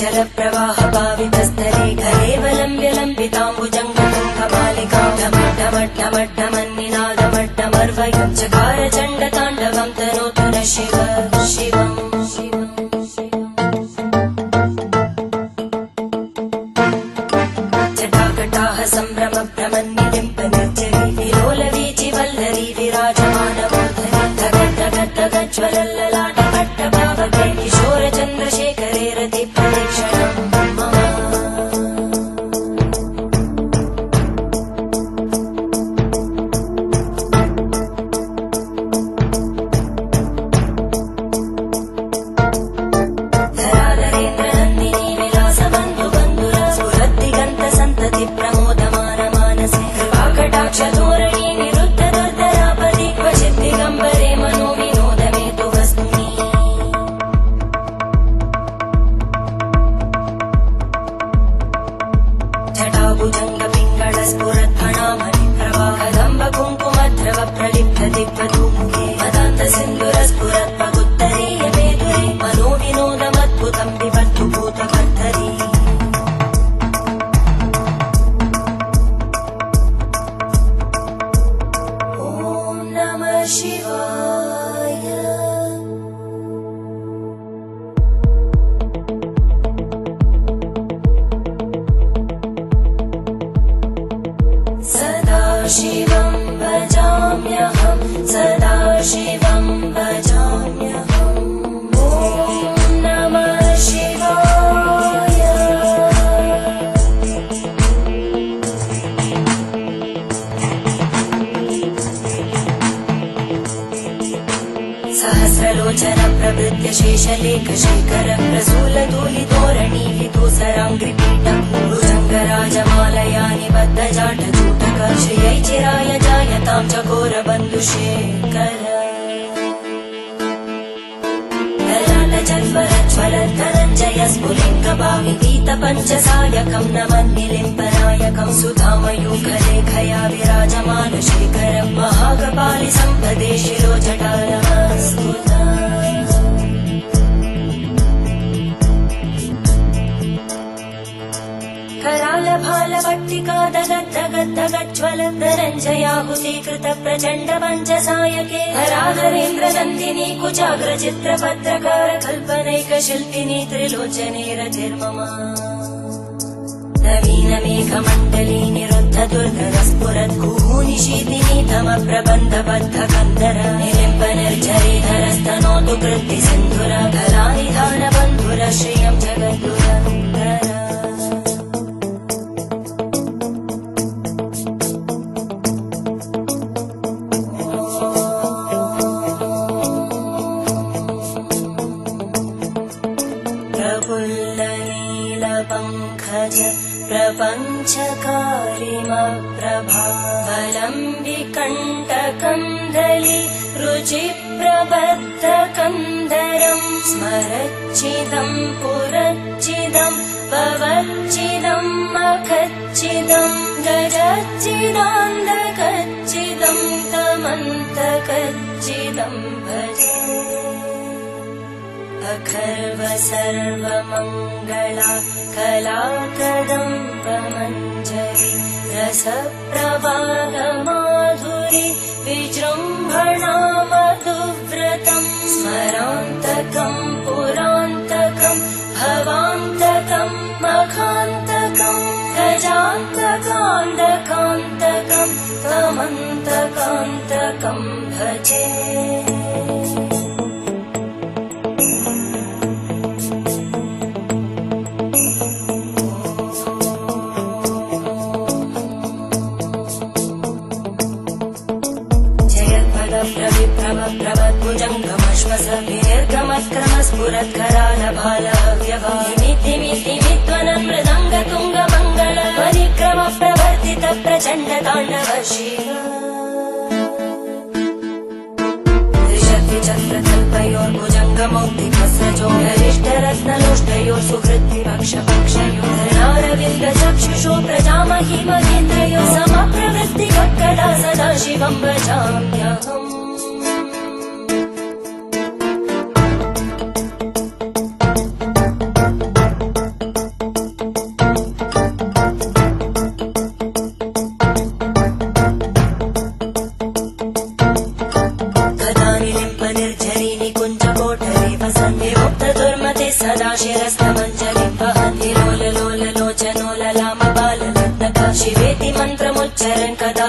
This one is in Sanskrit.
जलप्रवाह पावितस्थले कलेवलम्ब्य लम्बिताम्बुजङ्गतुङ्गमालिकां ढमड्ढमड्ढमन्निनादमड्ढमर्वयं चकार चण्डताण्डवं तनोतु न शिव शिवम् जटाकटाः सम्भ्रमभ्रमन्निलिम्पनिर्जरी विलोलवीचि वल्लरी विराजमानमूर्धनि धगद्धगद्धगज्ज्वलल्ललाटपट्टपावके किशोरचन्द्रशेखरे रतिप्रदक्षिणम् मम धराधरेन्द्रनन्दिनी विलासबन्धुबन्धुरा स्फुरद्दिगन्तसन्तति प्रमोदमानमानसे कृपाकटाक्षधोरणी निरुद्धदुर्धरापदि क्वचिद्दिगम्बरे मनोविनोदमेतु वस्तुनि जटाभुजङ्गपिङ्गळस्फुरद्भणामणिप्रवाहदम्बकुङ्कुमद्रव प्रलिप्तदिग्वधूमुखे मदान्तसिन्धुरस्फुरद्भगुत्तरीयमेधुरे मनोविनोदमद्भुतं विबद्धु भूतकर्धरी ॐ नमः शिवाय सदाशिवं भजाम्यहं सदाशिवं भजाम्यहम् ॐ नमः शिवाय सहस्रलोचन प्रभृत्य शेषलेखशेखर प्रसूलधूलितोरणी विदूसराङ्घ्रिपीठं भुजङ्गराजमालया निबद्धजाटचूटक श्रियै चिराय जायतां चकोरबन्धुशेखर ललाटजल्परज्वलद्धनञ्जय स्फुलिङ्गभाविपीतपञ्चसायकं नमन्निलिम्पनायकं सुधामयूखलेखया विराजमानशेखरं महाकपालि सम्पदे शिरोजटानमस्कुता करालभालवट्टिका दगद्धगद्धगज्ज्वलद्धनञ्जयाहुतीकृत प्रचण्ड पञ्चसायके हराधरेन्द्रनन्दिनी कुचाग्रचित्रपत्रकार कल्पनैकशिल्पिनी त्रिलोचने रतिर्मम नवीनमेघमण्डली निरुद्धदुर्धरस्फुरद्गूनिशीतिनी तमप्रबन्धबद्धकन्धर निलिम्पनिर्झरीधरस्तनोतु कृत्तिसिन्धुर कलानिधानबन्धुर श्रियं जगद्दुरन्धर प्रफुल्लनीलपङ्कज प्रपञ्चकारिमप्रभावलम्बिकण्टकन्दली रुचिप्रबद्धकन्धरं स्मरच्चिदं पुरच्चिदं भवच्चिदं मखच्चिदं गजच्चिदान्धकच्चिदं तमन्तकच्चिदं भजे अखर्व सर्वमङ्गला कलाकदम्बमञ्जरी रसप्रवाहमाधुरी विजृम्भणा मधुव्रतं स्मरान्तकं पुरान्तकं भवान्तकं मखान्तकं गजान्तकान्तकान्तकं तमन्तकान्तकं भजे प्रभद्भुजङ्गमश्वस विनिर्गमत्क्रमस्फुरत्करालभालव्यवामिद्धिमिद्धिमिद्वनं मृदङ्गतुङ्गमङ्गल परिक्रमप्रवर्तित प्रचण्डताण्डव शिव त्रिशक्तिचक्रकल्पयोर्भुजङ्गमौक्तिकस्रजो गरिष्ठरत्नलोष्टयोः सुहृद्विपक्षपक्षयोः धरणारविन्दचक्षुषो प्रजामहि महेन्द्रयोः समप्रवृत्तिकक्कदा सदा शिवं भजाम्यहम् शिरस्तमञ्जलिं वहति लोल लोल लोचनो ललाम बालनर्तक शिवेति मन्त्रमुच्चरन् कदा